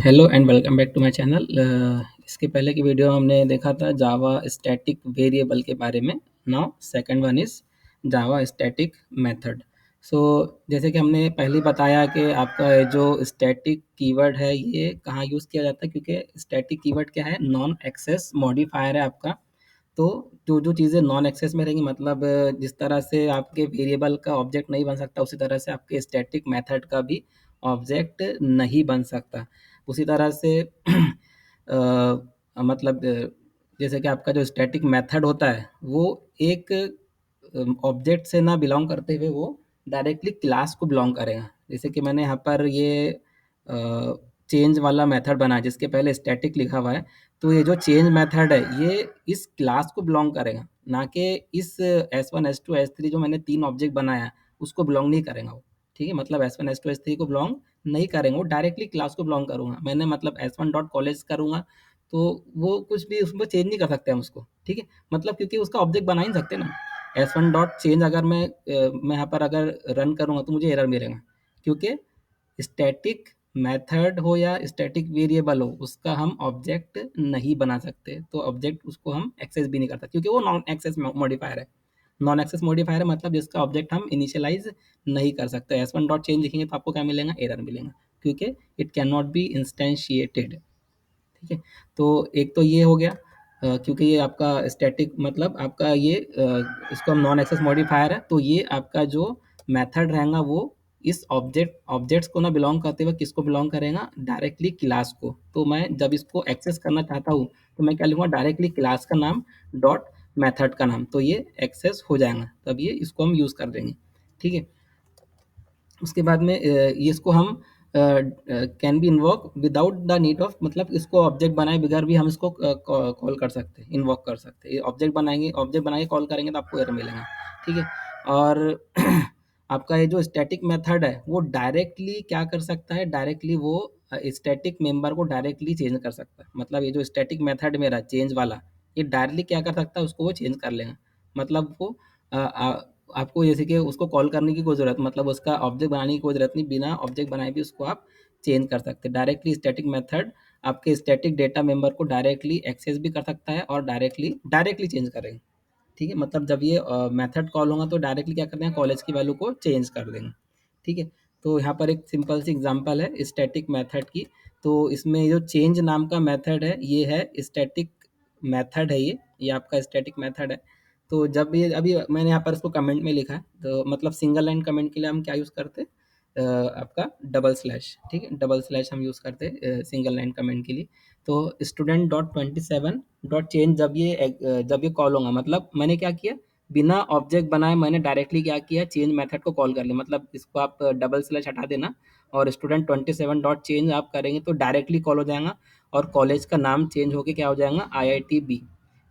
Hello and welcome back to my channel. इसके पहले की वीडियो हमने देखा था जावा स्टैटिक वेरिएबल के बारे में। Now second one is Java static method. So जैसे कि हमने पहले ही बताया कि आपका ये जो स्टैटिक कीवर्ड है ये कहाँ यूज़ किया जाता है, क्योंकि स्टैटिक कीवर्ड क्या है, नॉन एक्सेस मॉडिफायर है आपका। तो जो जो चीज़ें नॉन एक्सेस में रहेंगी, मतलब जिस तरह से आपके वेरिएबल का ऑब्जेक्ट नहीं बन सकता, उसी तरह से आपके स्टैटिक मेथड का भी ऑब्जेक्ट नहीं बन सकता। उसी तरह से मतलब जैसे कि आपका जो स्टैटिक मेथड होता है वो एक ऑब्जेक्ट से ना बिलोंग करते हुए वो डायरेक्टली क्लास को बिलोंग करेगा। जैसे कि मैंने यहाँ पर ये चेंज वाला मेथड बनाया जिसके पहले स्टैटिक लिखा हुआ है। तो ये जो चेंज मेथड है ये इस क्लास को बिलोंग करेगा, ना कि इस S1 S2 S3 जो मैंने तीन ऑब्जेक्ट बनाया उसको बिलोंग नहीं करेगा वो। ठीक है, मतलब S1 S2 S3 को बिलोंग नहीं करेंगे, वो डायरेक्टली क्लास को बिलोंग करूँगा। मैंने मतलब S1 डॉट कॉलेज करूँगा तो वो कुछ भी उसमें चेंज नहीं कर सकते हम उसको। ठीक है, मतलब क्योंकि उसका ऑब्जेक्ट बना ही नहीं सकते ना। S1 डॉट चेंज अगर मैं यहाँ पर अगर रन करूँगा तो मुझे एरर मिलेगा, क्योंकि स्टैटिक मेथड हो या स्टैटिक वेरिएबल हो उसका हम ऑब्जेक्ट नहीं बना सकते। तो ऑब्जेक्ट उसको हम एक्सेस भी नहीं कर सकते, क्योंकि वो नॉन एक्सेस मॉडिफायर है। नॉन एक्सेस मॉडिफायर है मतलब जिसका ऑब्जेक्ट हम इनिशियलाइज नहीं कर सकते। एस वन डॉट चेंज लिखेंगे तो आपको क्या मिलेगा, एरर मिलेगा, क्योंकि इट कैन नॉट बी इंस्टेंशिएटेड। ठीक है, तो एक तो ये हो गया। क्योंकि ये आपका स्टैटिक मतलब आपका ये इसको हम नॉन एक्सेस मॉडिफायर है, तो ये आपका जो मेथड रहेगा वो इस ऑब्जेक्ट्स को ना बिलोंग करते हुए किसको बिलोंग करेगा, डायरेक्टली क्लास को। तो मैं जब इसको एक्सेस करना चाहता हूँ तो मैं क्या लिखूंगा, डायरेक्टली क्लास का नाम डॉट मेथड का नाम, तो ये एक्सेस हो जाएगा, तब ये इसको हम यूज़ कर देंगे। ठीक है, उसके बाद में ये इसको हम can be invoke without the need of, मतलब इसको ऑब्जेक्ट बनाए बगैर भी हम इसको कॉल कर सकते हैं, इन्वॉक कर सकते हैं। ऑब्जेक्ट बनाएंगे, ऑब्जेक्ट बना के कॉल करेंगे तो आपको एरर मिलेगा। ठीक है, और आपका ये जो स्टैटिक मेथड है वो डायरेक्टली क्या कर सकता है, डायरेक्टली वो स्टैटिक मेंबर को डायरेक्टली चेंज कर सकता है। मतलब ये जो स्टैटिक मेथड मेरा चेंज वाला, ये डायरेक्टली क्या कर सकता है, उसको वो चेंज कर लेगा। मतलब वो आपको जैसे कि उसको कॉल करने की कोई ज़रूरत, मतलब उसका ऑब्जेक्ट बनाने की कोई ज़रूरत नहीं, बिना ऑब्जेक्ट बनाए भी उसको आप चेंज कर सकते हैं। डायरेक्टली स्टैटिक मेथड आपके स्टैटिक डेटा मेंबर को डायरेक्टली एक्सेस भी कर सकता है और डायरेक्टली डायरेक्टली चेंज करेगा। ठीक है, मतलब जब ये मेथड कॉल होगा तो डायरेक्टली क्या कर देंगे, कॉलेज की वैल्यू को चेंज कर देंगे। ठीक है, तो यहाँ पर एक सिंपल सी एग्जांपल है स्टैटिक मेथड की। तो इसमें जो चेंज नाम का मेथड है ये है स्टैटिक मेथड है, ये आपका स्टैटिक मेथड है। तो जब भी अभी मैंने यहाँ पर इसको कमेंट में लिखा है, तो मतलब सिंगल लाइन कमेंट के लिए हम क्या यूज़ करते हैं, आपका डबल स्लैश। ठीक है, डबल स्लैश हम यूज़ करते हैं सिंगल लाइन कमेंट के लिए। तो स्टूडेंट डॉट 27 डॉट चेंज जब ये कॉल होगा, मतलब मैंने क्या किया, बिना ऑब्जेक्ट बनाए मैंने डायरेक्टली क्या किया, चेंज मेथड को कॉल कर लिया। मतलब इसको आप डबल स्लैश हटा देना और स्टूडेंट 27 डॉट चेंज आप करेंगे तो डायरेक्टली कॉल हो जाएगा और कॉलेज का नाम चेंज होके क्या हो जाएगा, IITB।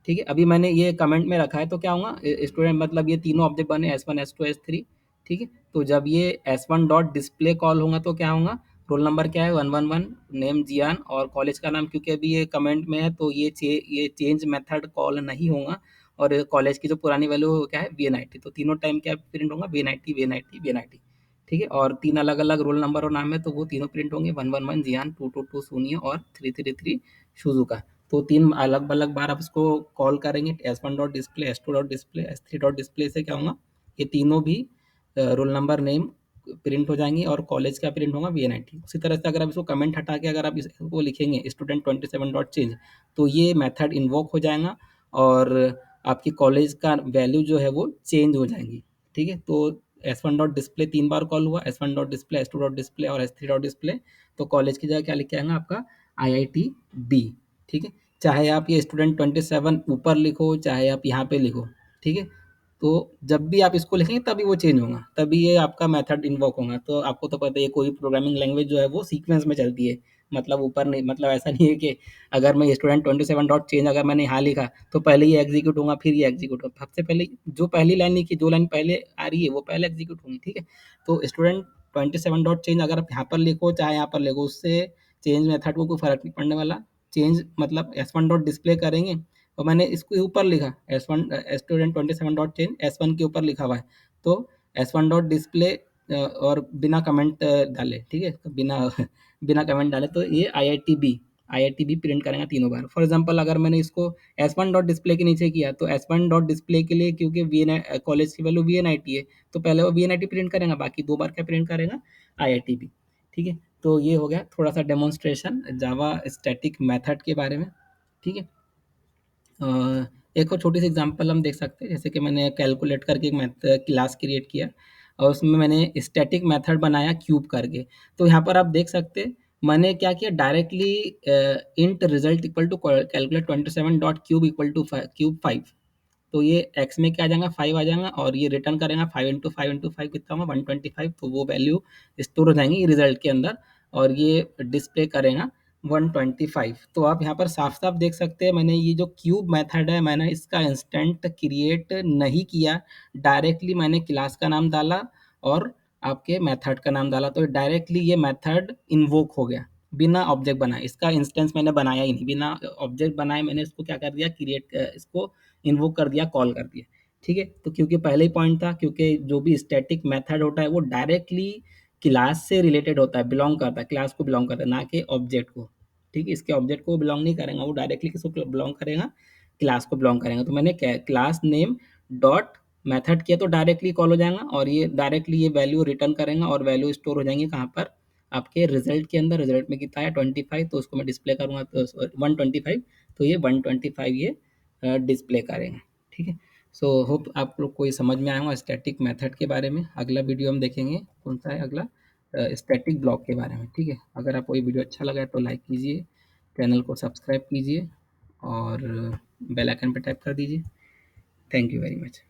ठीक है, अभी मैंने ये कमेंट में रखा है तो क्या होगा, स्टूडेंट मतलब ये तीनों ऑब्जेक्ट बने S1 S2 S3। ठीक है, तो जब ये S1 डॉट डिस्प्ले कॉल होगा तो क्या होगा, रोल नंबर क्या है 111, नेम जियान, और कॉलेज का नाम क्योंकि अभी ये कमेंट में है तो ये चेंज मेथड कॉल नहीं होगा। और कॉलेज की जो पुरानी वैल्यू क्या है V90, तो तीनों टाइम क्या प्रिंट होगा, V90 V90 V90। ठीक है, और तीन अलग अलग रोल नंबर और नाम है तो वो तीनों प्रिंट होंगे, 111 जियान, 222 सोनिया और 333 शुजुका। तो तीन अलग अलग बार आप इसको कॉल करेंगे, S1 dot display, S2 dot display, S3 dot display से क्या होगा, ये तीनों भी रोल नंबर नेम प्रिंट हो जाएंगे और कॉलेज का प्रिंट होगा V90। उसी तरह से अगर आप इसको कमेंट हटा के अगर आप इसको लिखेंगे स्टूडेंट 27 डॉट चेंज, तो ये मेथड इन्वोक हो जाएगा और आपकी कॉलेज का वैल्यू जो है वो चेंज हो जाएंगी। ठीक है, तो S1 डॉट डिस्प्ले तीन बार कॉल हुआ, S1 dot display, S2 dot display और S3 डॉट डिस्प्ले, तो कॉलेज की जगह क्या लिख के आएगा आपका IITB। ठीक है, चाहे आप ये स्टूडेंट 27 ऊपर लिखो चाहे आप यहाँ पे लिखो। ठीक है, तो जब भी आप इसको लिखेंगे तभी वो चेंज होगा, तभी ये आपका मेथड इन्वोक होगा। तो आपको तो पता है कोई प्रोग्रामिंग लैंग्वेज जो है वो सीक्वेंस में चलती है, मतलब ऊपर नहीं, मतलब ऐसा नहीं है कि अगर मैं स्टूडेंट 27 डॉट चेंज अगर मैंने यहाँ लिखा तो पहले ये एग्जीक्यूट होगा फिर ये एग्जीक्यूट होगा। सबसे पहले जो पहली लाइन लिखी, जो लाइन पहले आ रही है वो पहले एग्जीक्यूट होगी। ठीक है, तो स्टूडेंट 27 डॉट चेंज अगर आप यहाँ पर लिखो चाहे यहाँ पर लिखो, उससे चेंज मेथड को कोई फर्क नहीं पड़ने वाला। चेंज मतलब S1 डॉट डिस्प्ले करेंगे और मैंने इसके ऊपर लिखा S1 student 27 dot change S1 के ऊपर लिखा हुआ है, तो S1 डॉट डिस्प्ले और बिना कमेंट डाले। ठीक है, तो बिना बिना कमेंट डाले, तो ये आई आई टी बी प्रिंट करेगा तीनों बार। फॉर एग्जाम्पल अगर मैंने इसको S1 डॉट डिस्प्ले के नीचे किया, तो S1 डॉट डिस्प्ले के लिए क्योंकि कॉलेज की वैल्यू VNIT है, तो पहले वो VNIT प्रिंट करेगा, बाकी 2 बार क्या प्रिंट करेगा, आई आई टी बी। ठीक है, तो ये हो गया थोड़ा सा डेमोन्स्ट्रेशन जावा स्टैटिक मेथड के बारे में। ठीक है, एक और छोटी सी एग्जांपल हम देख सकते हैं, जैसे कि मैंने कैलकुलेट करके एक क्लास क्रिएट किया और उसमें मैंने स्टैटिक मेथड बनाया क्यूब करके। तो यहाँ पर आप देख सकते हैं मैंने क्या किया, directly int result equal to calculate 27 dot cube equal to cube 5। तो ये एक्स में क्या आ जाएगा, 5 आ जाएगा, और ये रिटर्न करेगा 5 इंटू 5 कितना होगा, 125। तो वो वैल्यू स्टोर हो जाएंगी रिजल्ट के अंदर, और ये डिस्प्ले करेगा 125। तो आप यहाँ पर साफ साफ देख सकते हैं, मैंने ये जो क्यूब मेथड है मैंने इसका इंस्टेंट क्रिएट नहीं किया, डायरेक्टली मैंने क्लास का नाम डाला और आपके मेथड का नाम डाला, तो डायरेक्टली ये मेथड इन्वोक हो गया बिना ऑब्जेक्ट बनाए। इसका इंस्टेंस मैंने बनाया ही नहीं, बिना ऑब्जेक्ट बनाए मैंने इसको क्या कर दिया, क्रिएट इसको इन्वोक कर दिया, कॉल कर दिया। ठीक है, तो क्योंकि पहले ही पॉइंट था, क्योंकि जो भी स्टैटिक मेथड होता है वो डायरेक्टली क्लास से रिलेटेड होता है, बिलोंग करता है, क्लास को बिलोंग करता है, ना कि ऑब्जेक्ट को। ठीक है, इसके ऑब्जेक्ट को बिलोंग नहीं करेगा, वो डायरेक्टली किसको बिलोंग करेगा, क्लास को बिलोंग करेगा। तो मैंने क्लास नेम डॉट मेथड किया तो डायरेक्टली कॉल हो जाएगा, और ये डायरेक्टली ये वैल्यू रिटर्न करेगा, और वैल्यू स्टोर हो जाएंगी कहाँ पर, आपके रिजल्ट के अंदर। रिजल्ट में कितना है 25, तो उसको मैं डिस्प्ले करूँगा तो 125, तो ये 125 ये डिस्प्ले करेंगे। ठीक है, सो होप आप लोग को ये समझ में आया होगा स्टैटिक मेथड के बारे में। अगला वीडियो हम देखेंगे कौन सा है अगला, स्टैटिक ब्लॉक के बारे में। ठीक है, अगर आपको ये वीडियो अच्छा लगा है तो लाइक कीजिए, चैनल को सब्सक्राइब कीजिए और बेल आइकन पर टैप कर दीजिए। Thank you very much.